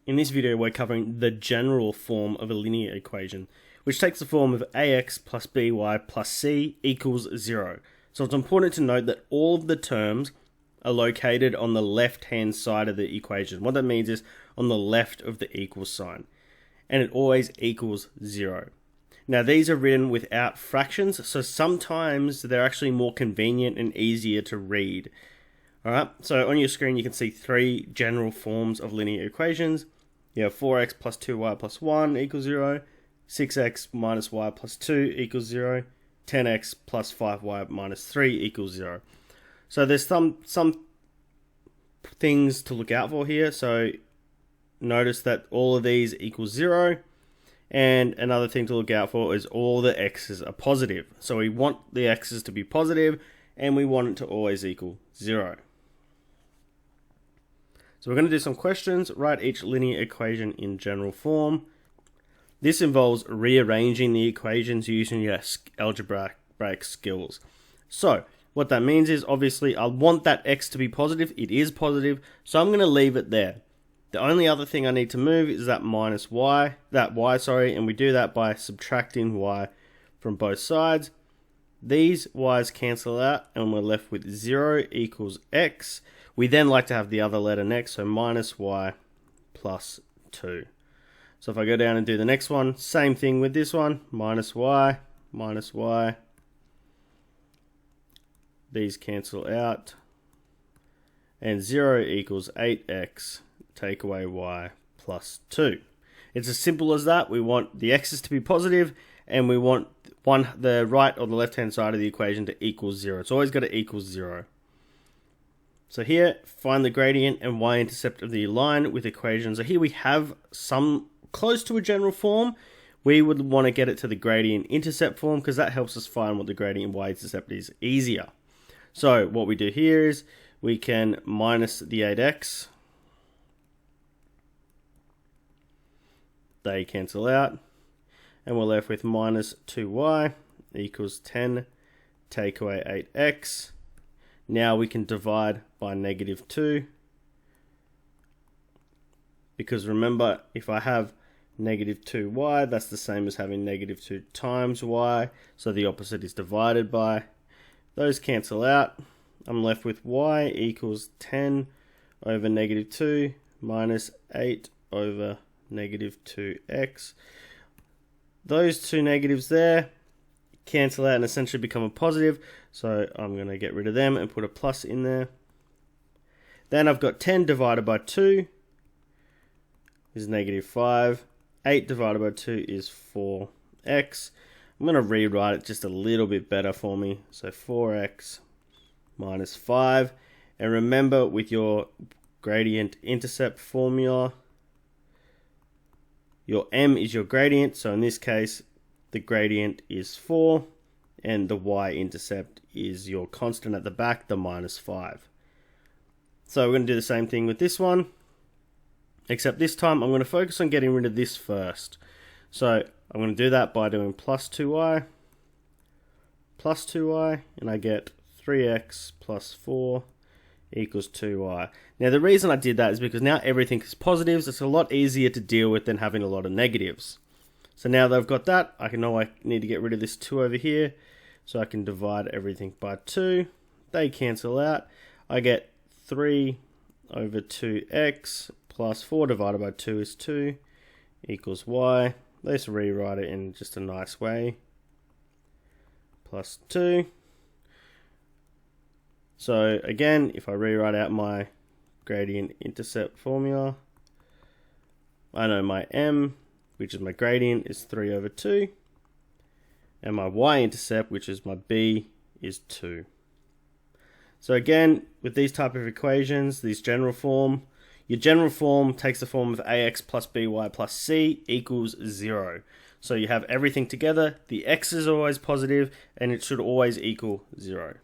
In this video, we're covering the general form of a linear equation, which takes the form of ax plus by plus c equals 0. So it's important to note that all of the terms are located on the left-hand side of the equation. What that means is on the left of the equal sign, and it always equals 0. Now, these are written without fractions, so sometimes they're actually more convenient and easier to read. Alright, so on your screen you can see three general forms of linear equations. You have 4x plus 2y plus 1 equals 0, 6x minus y plus 2 equals 0, 10x plus 5y minus 3 equals 0. So there's some things to look out for here. So notice that all of these equals 0. And another thing to look out for is all the x's are positive. So we want the x's to be positive, and we want it to always equal 0. So we're going to do some questions. Write each linear equation in general form. This involves rearranging the equations using your algebraic skills. So what that means is, obviously, I want that x to be positive. It is positive, so I'm going to leave it there. The only other thing I need to move is that y, and we do that by subtracting y from both sides. These y's cancel out, and we're left with 0 equals x. We then like to have the other letter next, so minus y plus 2. So if I go down and do the next one, same thing with this one, minus y, these cancel out, and 0 equals 8x, take away y plus 2. It's as simple as that. We want the x's to be positive, and we want the right or the left hand side of the equation to equal 0. It's always got to equal 0. So here, find the gradient and y-intercept of the line with equations. So here we have some close to a general form. We would want to get it to the gradient intercept form because that helps us find what the gradient y-intercept is easier. So what we do here is we can minus the 8x. They cancel out. And we're left with minus 2y equals 10, take away 8x. Now we can divide by negative 2. Because remember, if I have negative 2y, that's the same as having negative 2 times y. So the opposite is divided by. Those cancel out. I'm left with y equals 10 over negative 2 minus 8 over negative 2x. Those two negatives there cancel out and essentially become a positive. So I'm going to get rid of them and put a plus in there. Then I've got 10 divided by 2 is negative 5. 8 divided by 2 is 4x. I'm going to rewrite it just a little bit better for me. So 4x minus 5. And remember, with your gradient intercept formula, your m is your gradient. So in this case, the gradient is 4. And the y-intercept is your constant at the back, the minus 5. So we're going to do the same thing with this one. Except this time, I'm going to focus on getting rid of this first. So I'm going to do that by doing plus 2y, and I get 3x plus 4 equals 2y. Now the reason I did that is because now everything is positives. It's a lot easier to deal with than having a lot of negatives. So now that I've got that, I know I need to get rid of this 2 over here. So I can divide everything by 2. They cancel out. I get 3 over 2x plus 4 divided by 2 is 2 equals y. Let's rewrite it in just a nice way. Plus 2. So again, if I rewrite out my gradient intercept formula, I know my m, which is my gradient, is 3 over 2. And my y-intercept, which is my b, is 2. So again, with these type of equations, this general form, your general form takes the form of ax plus by plus c equals 0. So you have everything together, the x is always positive, and it should always equal 0.